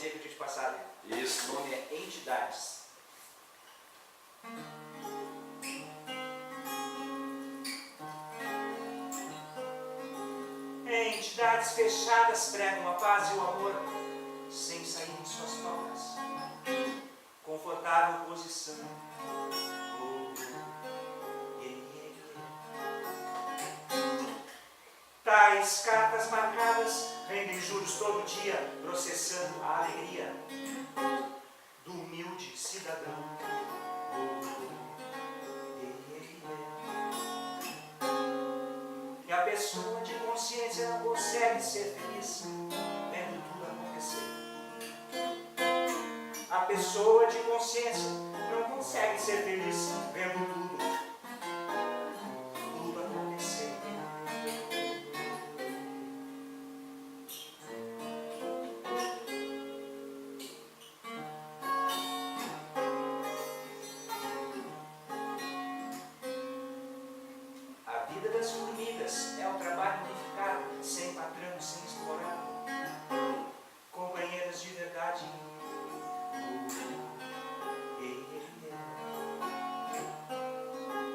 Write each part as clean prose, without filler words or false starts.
poesia que eu tinha te passado. Isso. O nome é Entidades. Entidades fechadas pregam a paz e o amor, sem sair de suas togas. Confortável posição. Tais cartas marcadas rendem juros todo dia, processando a alegria do humilde cidadão. E a pessoa de consciência não consegue ser feliz vendo tudo acontecer. A pessoa de consciência não consegue ser feliz vendo tudo acontecer. A vida das formigas é um trabalho unificado, sem patrão, sem explorado. Companheiras de verdade.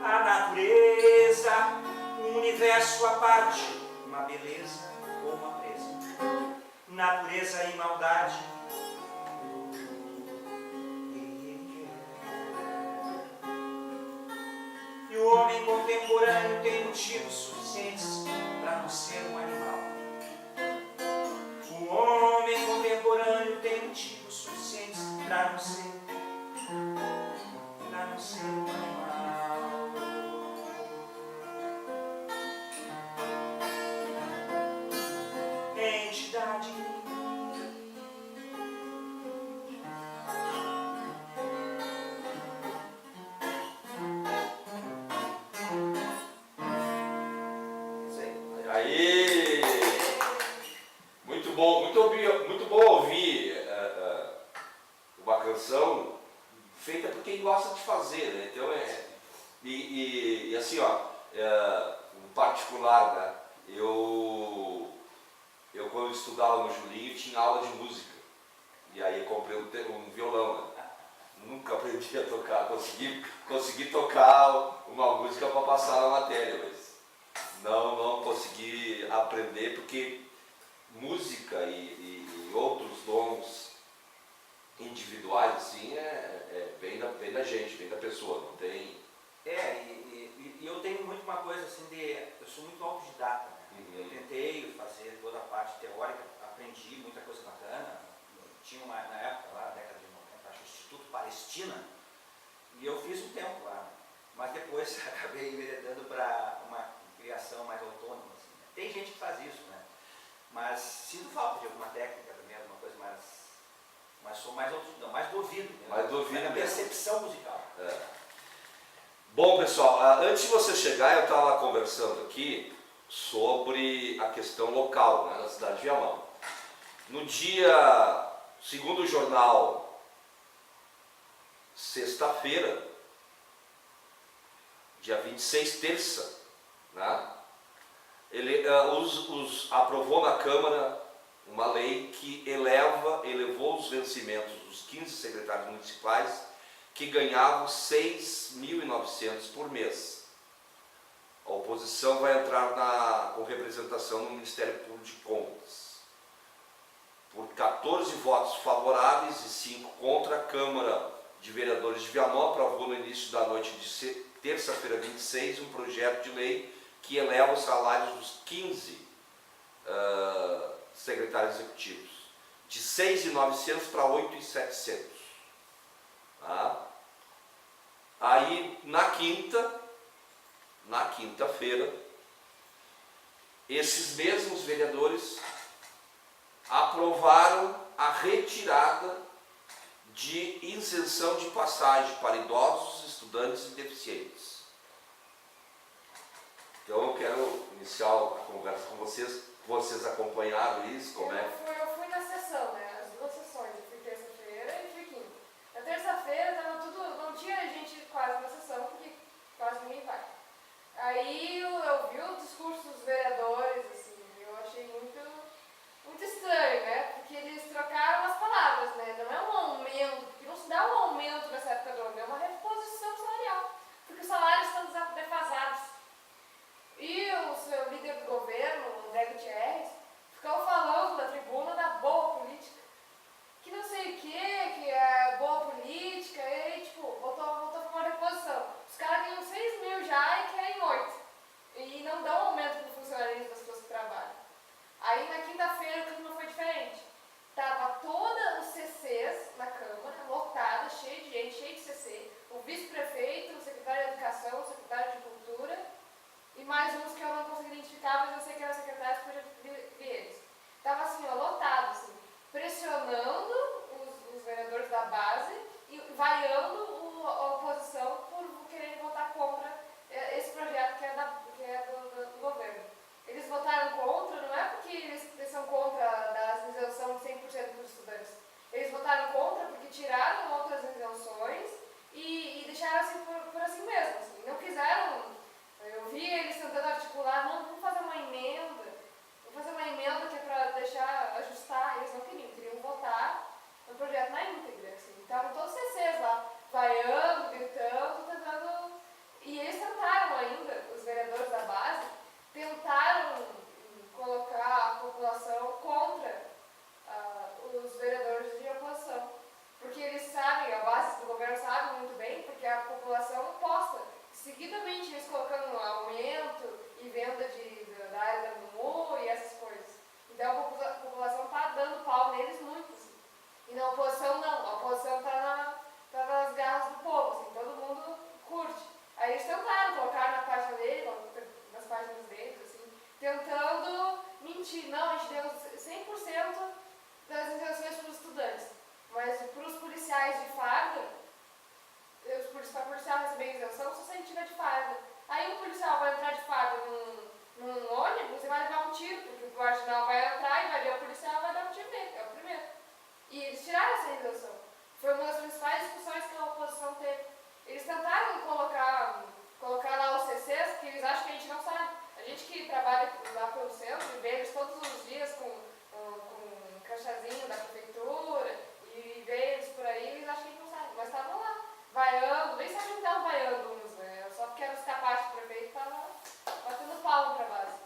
A natureza, um universo à parte, uma beleza ou uma presa. Natureza e maldade. E o homem contemporâneo tem motivos suficientes para não ser um animal. O homem contemporâneo tem motivos suficientes para não ser um animal. Entidade. Aí, muito bom ouvir uma canção feita por quem gosta de fazer, né? Então e assim, ó, no particular, né? Eu quando estudava no Julinho tinha aula de música, e aí eu comprei um violão, né? Nunca aprendi a tocar, consegui tocar uma música para passar na matéria, mas não consegui aprender, porque música e outros dons individuais assim vem da gente, vem da pessoa, não tem. E eu tenho muito uma coisa assim eu sou muito autodidata, né? Uhum. Eu tentei fazer toda a parte teórica, aprendi muita coisa bacana. Tinha na época lá, década de 90, acho, o Instituto Palestina, e eu fiz um tempo lá, mas depois acabei enveredando para uma criação mais autônoma, assim, né? Tem gente que faz isso, né? Mas sinto falta de alguma técnica também, alguma coisa mas sou mais autodidata, mais do ouvido, né? Mais do ouvido da mesmo. percepção musical. Bom, pessoal, antes de você chegar, eu estava conversando aqui sobre a questão local, né, na cidade de Viamão. No dia, segundo o jornal, sexta-feira, dia 26, terça, né, ele aprovou na Câmara uma lei que elevou os vencimentos dos 15 secretários municipais que ganhavam 6.900 por mês. A oposição vai entrar com representação no Ministério Público de Contas. Por 14 votos favoráveis e 5 contra, a Câmara de Vereadores de Viamão aprovou no início da noite de terça-feira 26 um projeto de lei que eleva os salários dos 15 secretários executivos, de 6.900 para 8.700. Tá? Aí, na quinta-feira, esses mesmos vereadores aprovaram a retirada de isenção de passagem para idosos, estudantes e deficientes. Então eu quero iniciar a conversa com vocês. Vocês acompanharam isso? Como é? Eu fui na sessão, né? As duas sessões. Eu fui terça-feira e fui quinta. Na terça-feira tava tudo, não tinha gente quase na sessão, porque quase ninguém vai. Aí eu vi o discurso dos vereadores, assim, eu achei muito estranho, né? Porque eles trocaram as palavras. já e querem 8. E não dão aumento para o funcionalismo das pessoas que trabalham. Aí na quinta-feira o clima foi diferente. Tava toda os CCs na Câmara, lotada, cheio de gente, cheio de CC. O vice-prefeito, o secretário de Educação, o secretário de Cultura e mais uns que eu não consegui identificar, mas eu sei que eram secretários, podia ver eles. Tava assim, ó, lotado, assim, pressionando os vereadores da base e vaiando a oposição por quererem votar contra esse projeto que é do governo. Eles votaram contra, não é porque eles são contra da isenção de 100% dos estudantes. Eles votaram contra porque tiraram outras isenções e deixaram assim por assim mesmo. Assim. Não quiseram, eu vi eles tentando articular, não, vamos fazer uma emenda que é para deixar, ajustar. Eles não queriam votar no projeto na íntegra. Assim. Estavam todos os CCs lá, vaiando, gritando, tentando. E eles tentaram ainda, os vereadores da base, tentaram colocar a população contra os vereadores de oposição. Porque eles sabem, a base do governo sabe muito bem, porque a população posta. Seguidamente eles colocando aumento e venda da área da MUMU e essas coisas. Então a população está dando pau neles muito. Assim. E na oposição não, a oposição está nas garras do povo, assim, todo mundo curte. Aí eles tentaram colocar na página dele, nas páginas deles, assim, tentando mentir. Não, a gente deu 100% das isenções para os estudantes, mas para os policiais de farda, para o policial receber isenção, só se ele tiver de farda. Aí o policial vai entrar de farda num ônibus e vai levar um tiro, porque o marginal vai entrar e vai ver o policial e vai dar um tiro nele, é o primeiro. E eles tiraram essa isenção. Foi uma das principais discussões que a oposição teve. Eles tentaram colocar lá os CCs, que eles acham que a gente não sabe. A gente que trabalha lá pelo centro, vê eles todos os dias com crachazinho da prefeitura, e vê eles por aí, eles acham que a gente não sabe. Mas estavam lá, vaiando, nem sabiam que estavam vaiando uns, né? Só porque eram os capazes do prefeito, estavam batendo palma pra base.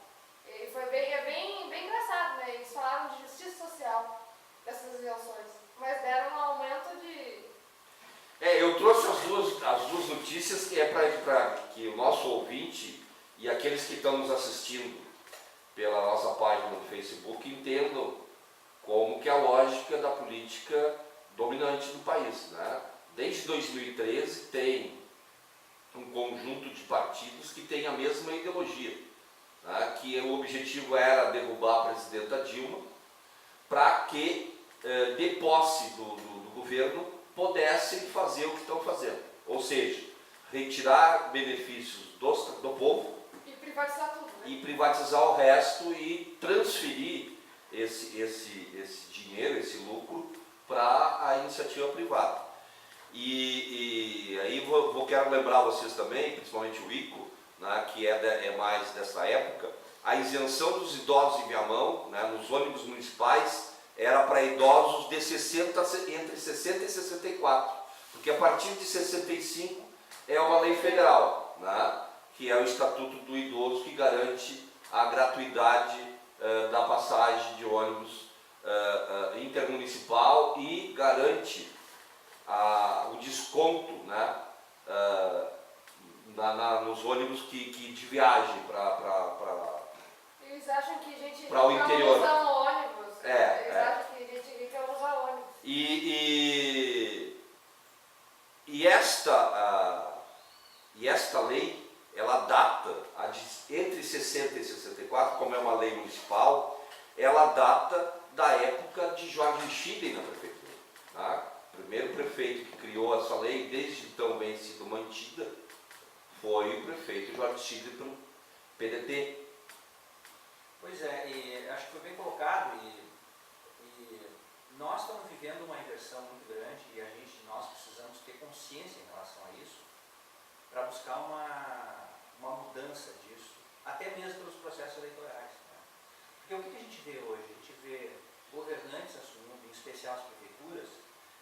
E foi bem engraçado, né? Eles falaram de justiça social dessas isenções, mas deram um aumento de... Eu trouxe as duas notícias que é para que o nosso ouvinte e aqueles que estão nos assistindo pela nossa página no Facebook entendam como que é a lógica da política dominante do país. Né? Desde 2013 tem um conjunto de partidos que tem a mesma ideologia, né? Que o objetivo era derrubar a presidenta Dilma para que, de posse do governo, pudessem fazer o que estão fazendo. Ou seja, retirar benefícios do povo e privatizar tudo. Né? E privatizar o resto e transferir esse dinheiro, esse lucro, para a iniciativa privada. E aí quero lembrar vocês também, principalmente o ICO, né, que é mais dessa época, a isenção dos idosos em Viamão, né, nos ônibus municipais, era para idosos de entre 60 e 64, porque a partir de 65 é uma lei federal, né, que é o Estatuto do Idoso, que garante a gratuidade da passagem de ônibus intermunicipal e garante o desconto, né, nos ônibus de viagem para Eles acham que a gente para o interior. Usar ônibus. Eles É. acham que a gente quer usar ônibus. E esta lei, ela data entre 60 e 64, como é uma lei municipal, ela data da época de Jorge Schilling na prefeitura. Tá? O primeiro prefeito que criou essa lei, desde então vem sido mantida, foi o prefeito Jorge Schilling pelo PDT. Pois é, e acho que foi bem colocado, e nós estamos vivendo uma inversão muito grande e nós precisamos ter consciência em relação a isso para buscar uma mudança disso, até mesmo pelos processos eleitorais. Né? Porque o que a gente vê hoje? A gente vê governantes assumindo, em especial as prefeituras,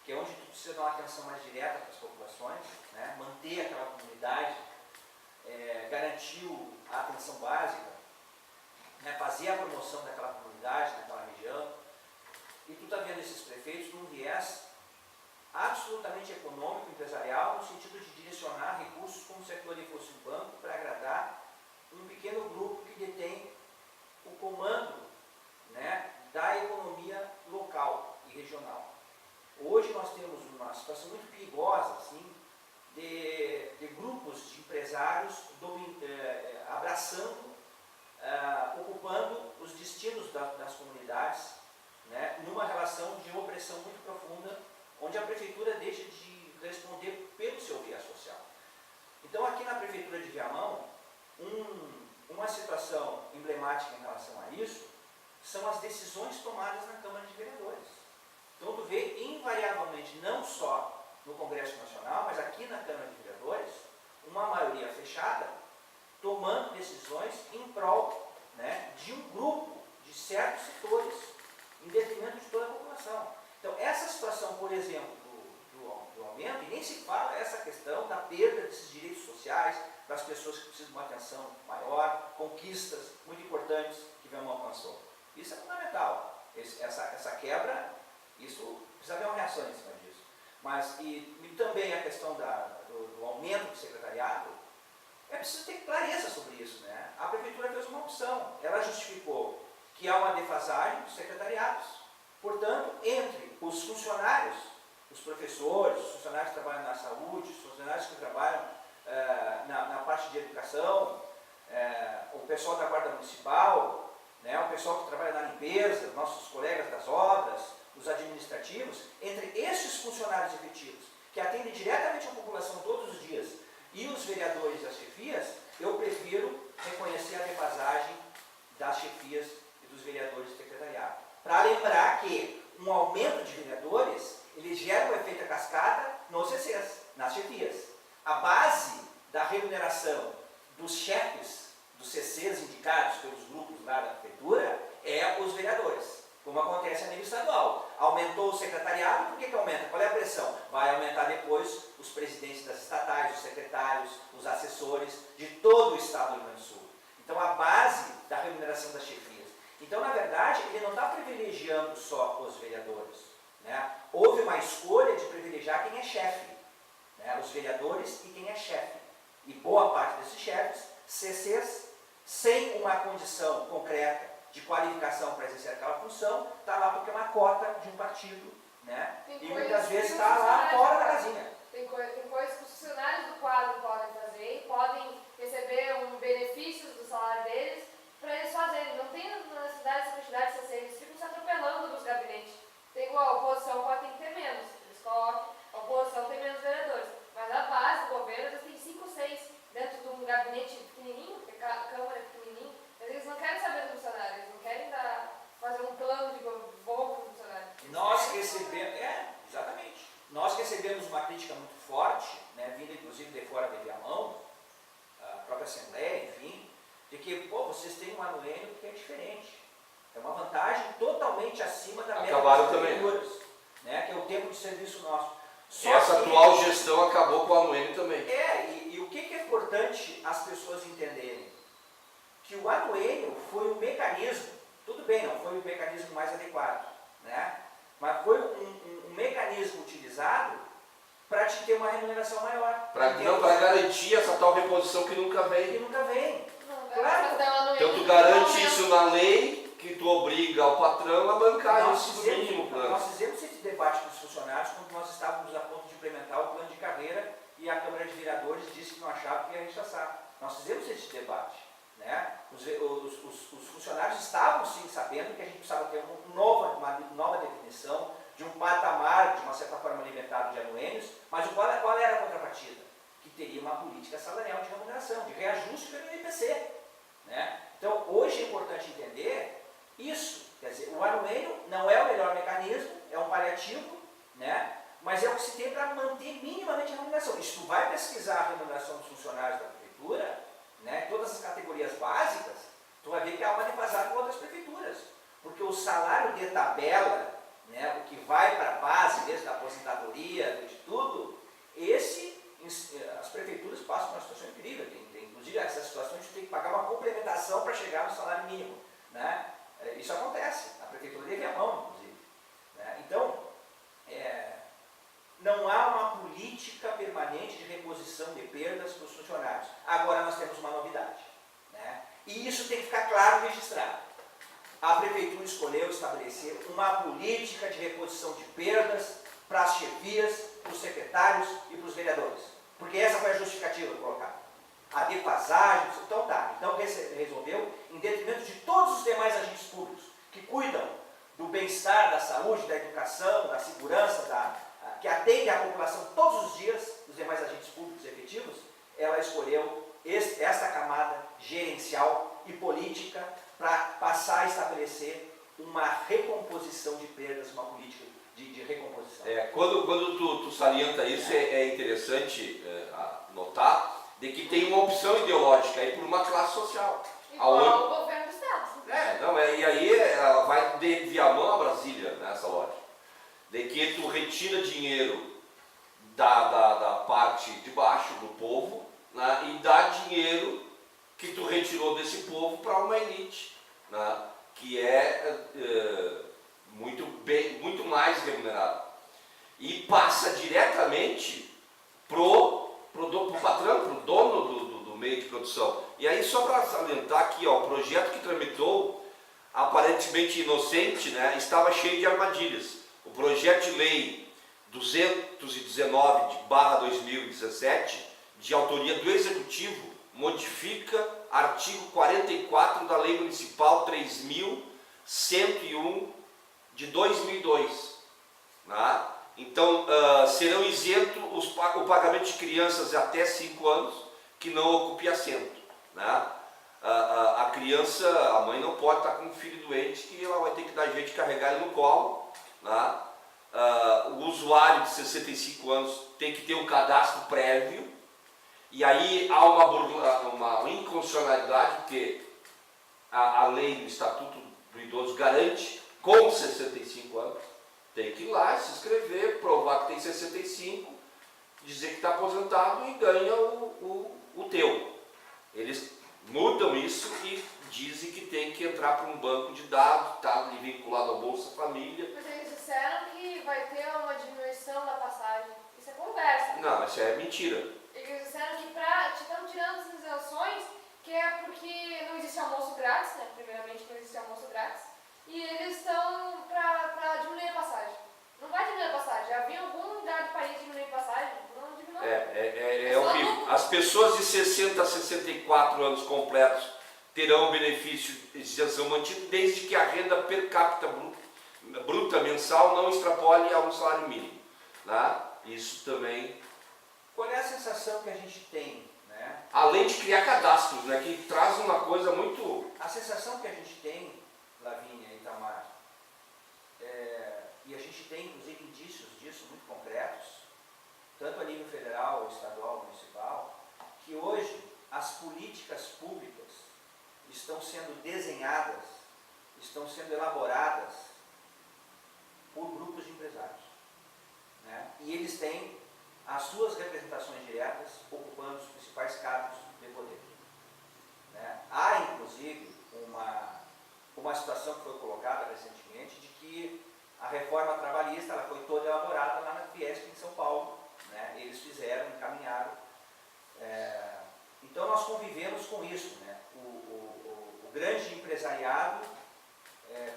que é onde tu precisa dar uma atenção mais direta para as populações, né? Manter aquela comunidade, garantir a atenção básica, né? Fazer a promoção daquela comunidade, daquela região. E tu está vendo esses prefeitos num viés absolutamente econômico, empresarial, no sentido de direcionar recursos como se aquilo ali fosse um banco para empresários abraçando, ocupando os destinos das comunidades, né, numa relação de opressão muito profunda, onde a prefeitura deixa de responder pelo seu viés social. Então, aqui na prefeitura de Viamão, uma situação emblemática em relação a isso são as decisões tomadas na Câmara de Vereadores. Então, tu vê invariavelmente, não só no Congresso Nacional, mas aqui na Câmara de Vereadores, uma maioria fechada tomando decisões em prol, né, de um grupo, de certos setores, em detrimento de toda a população. Então, essa situação, por exemplo, do aumento, e nem se fala essa questão da perda desses direitos sociais, das pessoas que precisam de uma atenção maior, conquistas muito importantes que Viamão alcançou. Isso é fundamental. Essa quebra, isso precisa haver uma reação em cima disso. Mas, e também a questão do aumento do secretariado, é preciso ter clareza sobre isso, né? A prefeitura fez uma opção, ela justificou que há uma defasagem dos secretariados. Portanto, entre os funcionários, os professores, os funcionários que trabalham na saúde, os funcionários que trabalham na parte de educação, o pessoal da Guarda Municipal, né, o pessoal que trabalha na limpeza, nossos colegas das obras, os administrativos, entre esses funcionários efetivos, que atendem diretamente a população todos os dias, e os vereadores e as chefias, eu prefiro reconhecer a defasagem das chefias e dos vereadores de secretariado. Para lembrar que um aumento de vereadores, ele gera um efeito cascata nos CCs, nas chefias. A base da remuneração dos chefes dos CCs indicados pelos grupos lá da prefeitura é os vereadores, como acontece a nível estadual. Aumentou o secretariado, por que aumenta? Qual é a pressão? Vai aumentar depois os presidentes das estatais, os secretários, os assessores de todo o estado do Rio Grande do Sul. Então, a base da remuneração das chefias. Então, na verdade, ele não está privilegiando só os vereadores, né? Houve uma escolha de privilegiar quem é chefe, né? Os vereadores e quem é chefe. E boa parte desses chefes, CCs, sem uma condição concreta de qualificação para exercer aquela função, está lá porque é uma cota de um partido, né? E muitas vezes está lá fora da casinha. Tem coisas que os funcionários do quadro podem fazer e podem receber um benefício do salário deles para eles fazerem. Não tem necessidade dessa quantidade de CC, eles ficam se atropelando nos gabinetes. Tem a oposição pode ter menos, eles colocam, a oposição tem menos vereadores, mas a base do governo eles têm 5 ou 6 dentro de um gabinete pequenininho, porque a Câmara é pequenininho, mas eles não querem saber do funcionário, eles não querem fazer um plano de bom para o funcionário. Nós recebemos, exatamente, nós recebemos uma crítica muito forte, né, vinda inclusive de fora de Viamão, a própria Assembleia, enfim, de que, vocês têm um anuênio que é diferente. É uma vantagem totalmente acima da média das prefeituras, né, que é o tempo de serviço nosso. Só essa que, atual gestão acabou com o anuênio também. E o que é importante as pessoas entenderem? Que o anuênio foi um mecanismo, tudo bem, não foi o mecanismo mais adequado, né, mas foi um mecanismo utilizado para te ter uma remuneração maior. Para garantir essa tal reposição que nunca vem. Que nunca vem. Claro. Então tu garante isso na lei, que tu obriga o patrão a bancar isso no mínimo plano. Nós fizemos esse debate com os funcionários quando nós estávamos a ponto de implementar o plano de carreira e a Câmara de Vereadores disse que não achava que ia rechaçar. Nós fizemos esse debate, né? Os funcionários estavam sim sabendo que a gente precisava ter uma nova definição de um patamar, de uma certa forma limitado de anuênios, mas qual era a contrapartida? Que teria uma política salarial de remuneração, de reajuste pelo IPC. Né? Então, hoje é importante entender isso. Quer dizer, o anuênio não é o melhor mecanismo, é um paliativo, né? Mas é o que se tem para manter minimamente a remuneração. E se tu vai pesquisar a remuneração dos funcionários da prefeitura, né, todas as categorias básicas, tu vai ver que há uma defasagem com outras prefeituras. Porque o salário de tabela, né, o que vai para a base, desde a aposentadoria, de tudo, as prefeituras passam por uma situação incrível. Inclusive, essas situações tu tem que pagar uma complementação para chegar no salário mínimo. Né? Isso acontece, a prefeitura de Viamão, inclusive. Né? Então, não há uma política permanente de reposição de perdas para os funcionários. Agora nós temos uma novidade. Né? E isso tem que ficar claro e registrado. A prefeitura escolheu estabelecer uma política de reposição de perdas para as chefias, para os secretários e para os vereadores. Porque essa foi a justificativa colocada. defasagem, então tá. Então resolveu em detrimento de todos os demais agentes públicos que cuidam do bem-estar, da saúde, da educação, da segurança, que atendem a população todos os dias, os demais agentes públicos efetivos, ela escolheu esta camada gerencial e política para passar a estabelecer uma recomposição de perdas, uma política de recomposição. Quando tu salienta isso, é interessante notar de que tem uma opção ideológica aí por uma classe social. Igual o governo do Estado. E aí ela vai de Viamão a Brasília, nessa lógica. De que tu retira dinheiro da parte de baixo, do povo, né, e dá dinheiro que tu retirou desse povo para uma elite, né, que é muito mais remunerada. E passa diretamente pro patrão, pro dono do meio de produção. E aí, só para salientar aqui, ó, o projeto que tramitou, aparentemente inocente, né, estava cheio de armadilhas. O projeto de lei 219/2017, de autoria do Executivo, modifica artigo 44 da Lei Municipal 3.101 de 2002. Né? Então, serão isentos o pagamento de crianças até 5 anos que não ocupem assento. Né? A criança, a mãe não pode estar com um filho doente que ela vai ter que dar jeito de carregar ele no colo. Né? O usuário de 65 anos tem que ter um cadastro prévio. E aí há uma inconstitucionalidade, porque a lei do Estatuto do Idoso garante com 65 anos, tem que ir lá, se inscrever, provar que tem 65, dizer que está aposentado e ganha o teu. Eles mudam isso e dizem que tem que entrar para um banco de dados, está vinculado ao Bolsa Família. Mas eles disseram que vai ter uma diminuição da passagem. Isso é conversa. Não, isso é mentira. Eles disseram que estão tirando as isenções, que é porque não existe almoço grátis, né? Primeiramente que não existe almoço grátis. E eles estão para diminuir a passagem. Não vai diminuir a passagem. Já havia algum lugar do país diminuir a passagem? Não diminuiu. É horrível. As pessoas de 60 a 64 anos completos terão o benefício de isenção mantido desde que a renda per capita bruta mensal não extrapole a um salário mínimo. Né? Isso também. Qual é a sensação que a gente tem, né? Além de criar cadastros, né, que traz uma coisa muito... A sensação que a gente tem, Lavínia e Itamar, e a gente tem inclusive indícios disso muito concretos, tanto a nível federal, estadual, municipal, que hoje as políticas públicas estão sendo desenhadas, estão sendo elaboradas por grupos de empresários. Né? E eles têm as suas representações diretas ocupando os principais cargos de poder. Né? Há, inclusive, uma situação que foi colocada recentemente de que a reforma trabalhista ela foi toda elaborada lá na Fiesp em São Paulo. Né? Eles fizeram, encaminharam. Então nós convivemos com isso. Né? O grande empresariado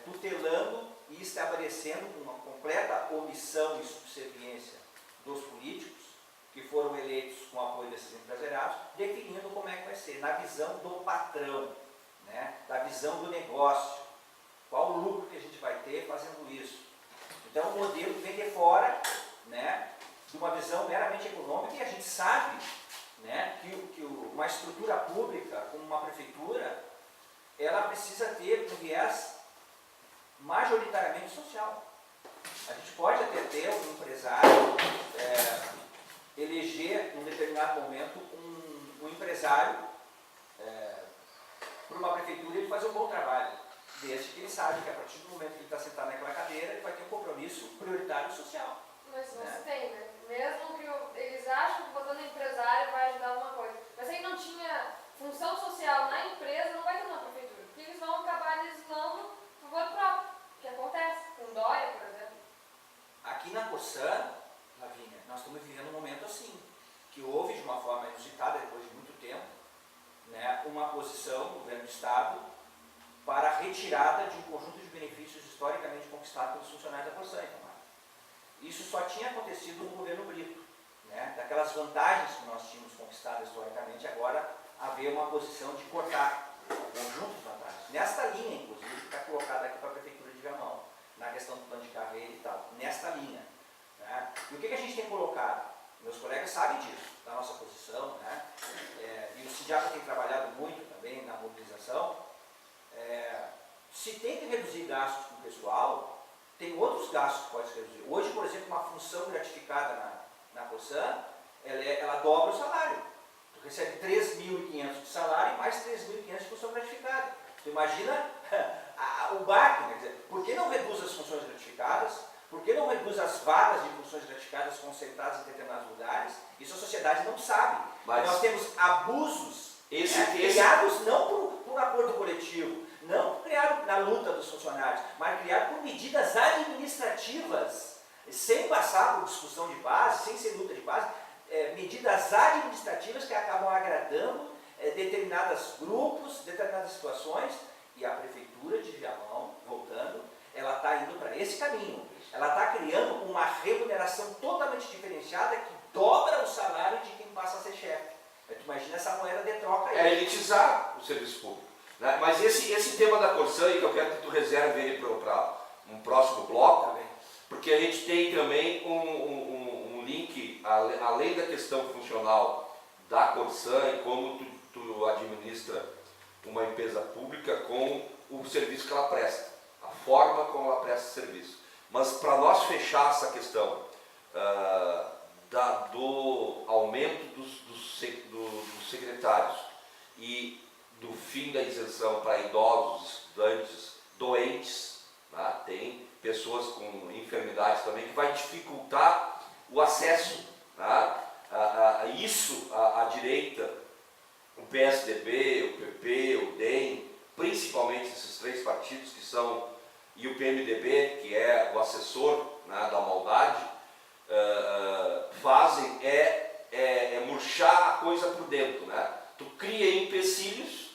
tutelando e estabelecendo uma completa omissão e subserviência dos políticos que foram eleitos com o apoio desses empresariados, definindo como é que vai ser, na visão do patrão, né? Da visão do negócio, qual o lucro que a gente vai ter fazendo isso. Então o modelo vem de fora, né? De uma visão meramente econômica, e a gente sabe, né? que uma estrutura pública, como uma prefeitura, ela precisa ter um viés majoritariamente social. A gente pode até ter um empresário, eleger num determinado momento um empresário para uma prefeitura e ele fazer um bom trabalho, desde que ele sabe que a partir do momento que ele está sentado naquela cadeira, ele vai ter um compromisso prioritário social. Mas você tem, né? Mesmo que eles acham que botando empresário vai ajudar alguma coisa. Mas se ele não tinha função social na empresa, não vai ter uma prefeitura. Porque eles vão acabar legislando por voto próprio, que acontece com Dória, por exemplo. Aqui na Corsã, Lavínia, nós estamos vivendo um momento assim, que houve de uma forma inusitada, depois de muito tempo, né, uma posição do governo do Estado para a retirada de um conjunto de benefícios historicamente conquistados pelos funcionários da Corsã. Isso só tinha acontecido no governo Brito. Né? Daquelas vantagens que nós tínhamos conquistado historicamente, agora a haver uma posição de cortar o conjunto de vantagens. Nesta linha, inclusive, que está colocada aqui para a Prefeitura de Viamão, na questão do plano de carreira e tal, nesta linha. Né? E o que a gente tem colocado? Meus colegas sabem disso, da nossa posição, né? E o Sindicato tem trabalhado muito também na mobilização. Se tem que reduzir gastos com o pessoal, tem outros gastos que pode se reduzir. Hoje, por exemplo, uma função gratificada na Cosan, ela dobra o salário. Tu recebe 3.500 de salário e mais 3.500 de função gratificada. Tu imagina o baque, quer dizer, por que não reduz as funções gratificadas? Por que não reduz as vagas de funções gratificadas concentradas em determinados lugares? Isso a sociedade não sabe. Mas nós temos abusos criados não por acordo coletivo, não criado na luta dos funcionários, mas criado por medidas administrativas, sem passar por discussão de base, sem ser luta de base, medidas administrativas que acabam agradando determinados grupos, determinadas situações, e a Prefeitura de Viamão, voltando, ela está indo para esse caminho. Ela está criando uma remuneração totalmente diferenciada que dobra o salário de quem passa a ser chefe. Tu imagina essa moeda de troca aí. É elitizar o serviço público. Né? Mas esse tema da Cosan, que eu quero que tu reserve ele para um próximo bloco, porque a gente tem também um link, além da questão funcional da Cosan e como tu administra uma empresa pública com o serviço que ela presta, a forma como ela presta serviço. Mas para nós fechar essa questão do aumento dos secretários e do fim da isenção para idosos, estudantes, doentes, né? Tem pessoas com enfermidades também que vai dificultar o acesso, né? A direita, o PSDB, o PP, o DEM, principalmente esses três partidos que são, e o PMDB, que é o assessor, né, da maldade, fazem murchar a coisa por dentro, né? Tu cria empecilhos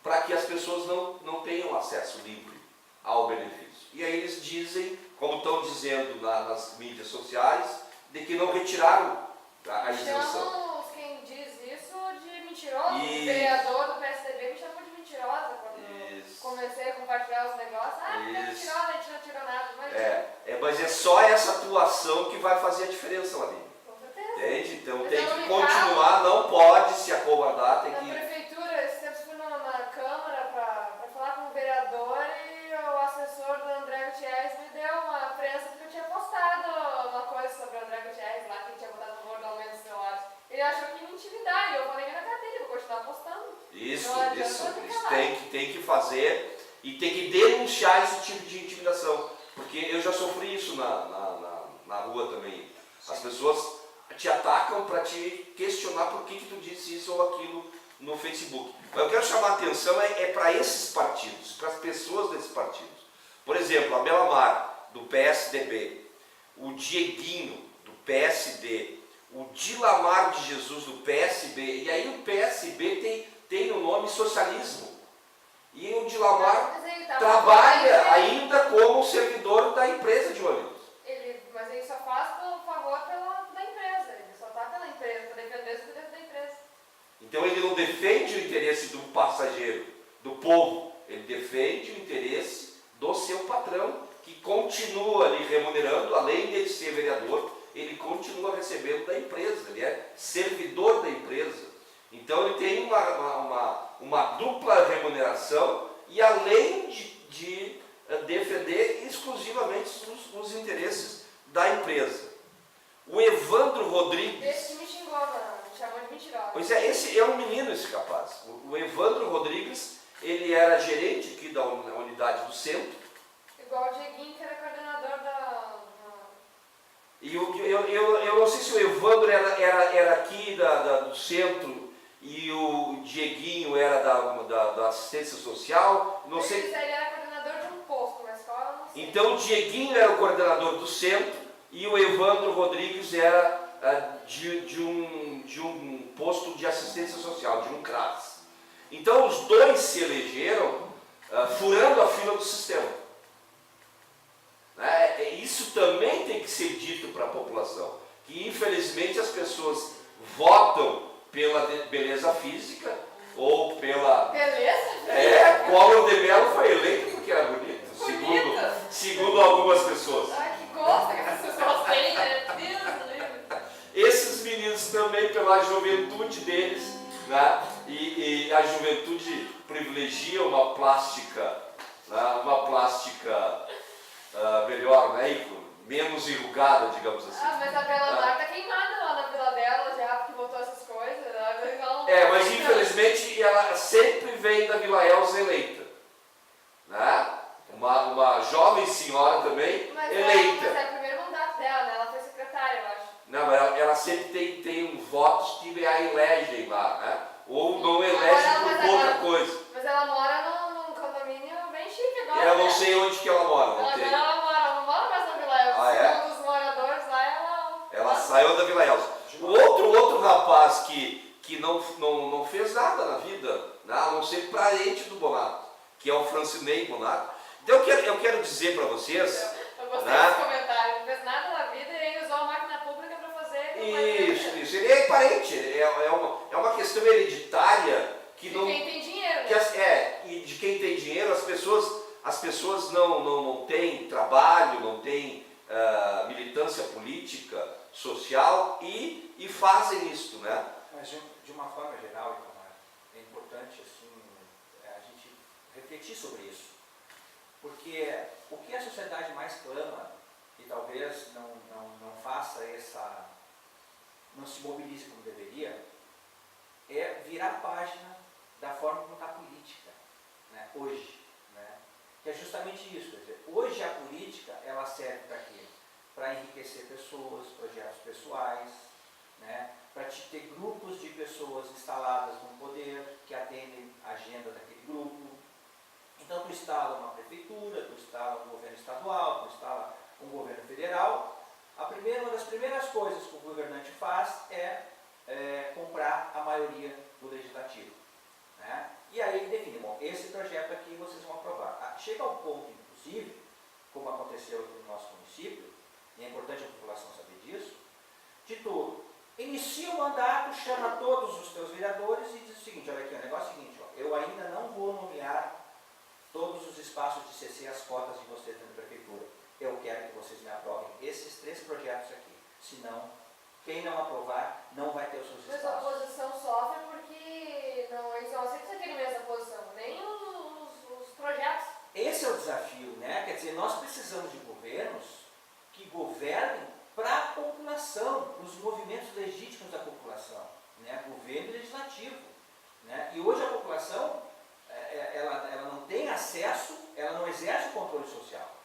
para que as pessoas não tenham acesso livre ao benefício. E aí eles dizem, como estão dizendo nas mídias sociais, de que não retiraram a isenção. Chamam quem diz isso de mentiroso. O vereador do PSDB me chamou de mentirosa quando comecei a compartilhar os negócios. Porque é mentirosa, a gente não tirou nada. Mas é só essa atuação que vai fazer a diferença lá dentro. Com certeza. Entende? Então tem que continuar, não pode se acovardar, tem na que... prefeitura, esse tempo fui na Câmara para falar com o vereador e o assessor do André Gutierrez me deu uma prensa porque eu tinha postado uma coisa sobre o André Gutierrez lá, que ele tinha botado no favor do aumento dos salários. Ele achou que ia me intimidar e eu falei na cara dele, vou continuar postando. Isso tem que fazer e tem que denunciar esse tipo de intimidação, porque eu já sofri isso na rua também. As pessoas te atacam para te questionar por que tu disse isso ou aquilo no Facebook. Mas eu quero chamar a atenção para esses partidos, para as pessoas desses partidos. Por exemplo, a Belamar, do PSDB, o Dieguinho, do PSD, o Dilamar de Jesus, do PSB, e aí o PSB tem no nome socialismo. E o Dilamar trabalha ainda como servidor da empresa de ônibus. Mas ele só faz pelo favor da empresa, ele só está pela empresa, para defender os interesses da empresa. Então ele não defende o interesse do passageiro, do povo, ele defende o interesse do seu patrão, que continua ali remunerando, além dele ser vereador, ele continua recebendo da empresa, ele é servidor da empresa. Então ele tem uma dupla remuneração e além de defender exclusivamente os interesses da empresa. O Evandro Rodrigues... Esse me xingou, me chamou de mentirosa. Pois é, esse é um menino esse rapaz. O Evandro Rodrigues, ele era gerente aqui da unidade do centro. Igual o Dieguinho, que era coordenador da... E eu não sei se o Evandro era aqui do centro e o Dieguinho era da assistência social. Não sei. Ele era coordenador de um posto na escola, não sei. Então o Dieguinho era o coordenador do centro e o Evandro Rodrigues era de um posto de assistência social, de um CRAS. Então os dois se elegeram furando a fila do sistema. Isso também tem que ser dito para a população, que infelizmente as pessoas votam pela beleza física ou onde a juventude privilegia uma plástica, né, melhor, né, e menos enrugada, digamos assim. Ah, mas a Bela Mar tá queimada lá na vila dela já, porque botou essas coisas. Mas infelizmente ela sempre vem da Vila Elza eleita. Né? Uma jovem senhora também eleita. Mas é o primeiro mandato dela, né? Ela foi secretária, eu acho. Não, mas ela sempre tem votos que a elegem lá, né? Ou não elegem por pouca coisa. Mas ela mora num condomínio bem chique agora. Eu não sei onde que ela mora. Ela não mora mais na Vila Elza. Ah, é? Um dos moradores lá, ela saiu da Vila Elza. O outro rapaz que não fez nada na vida, né? A não ser parente do Bonato, que é o Francinei Bonato. Então eu quero dizer para vocês... Eu gostei né? desse comentário. Não fez nada na vida e aí usou a máquina pública para fazer... Isso. Ele é parente. É uma questão hereditária que não... De quem tem dinheiro, né? E de quem tem dinheiro, as pessoas não têm trabalho, não têm militância política, social e fazem isso, né? Mas de uma forma geral, Itamar, é importante assim, a gente refletir sobre isso. Porque o que a sociedade mais clama, e talvez não faça não se mobilize como deveria, é virar a página da forma como está a política, né, hoje. Né, que é justamente isso, quer dizer, hoje a política ela serve para quê? Para enriquecer pessoas, projetos pessoais, né, para ter grupos de pessoas instaladas no poder, que atendem a agenda daquele grupo. Então tu instala uma prefeitura, tu instala um governo estadual, tu instala um governo federal. Uma das primeiras coisas que o governante faz é comprar a maioria do legislativo. Né? E aí ele define, bom, esse projeto aqui vocês vão aprovar. Chega ao ponto, inclusive, como aconteceu aqui no nosso município, e é importante a população saber disso, de tu inicia o mandato, chama todos os teus vereadores e diz o seguinte, olha aqui, o negócio é o seguinte, ó, eu ainda não vou nomear todos os espaços de CC, as cotas de vocês dentro da prefeitura. Eu quero que vocês me aprovem esses 3 projetos aqui. Senão, quem não aprovar, não vai ter os seus espaços. Mas a oposição sofre porque eles não aceitam aquele mesmo posição, nem os projetos. Esse é o desafio, né? Quer dizer, nós precisamos de governos que governem para a população, para os movimentos legítimos da população, né? Governo legislativo. Né? E hoje a população, ela não tem acesso, ela não exerce o controle social.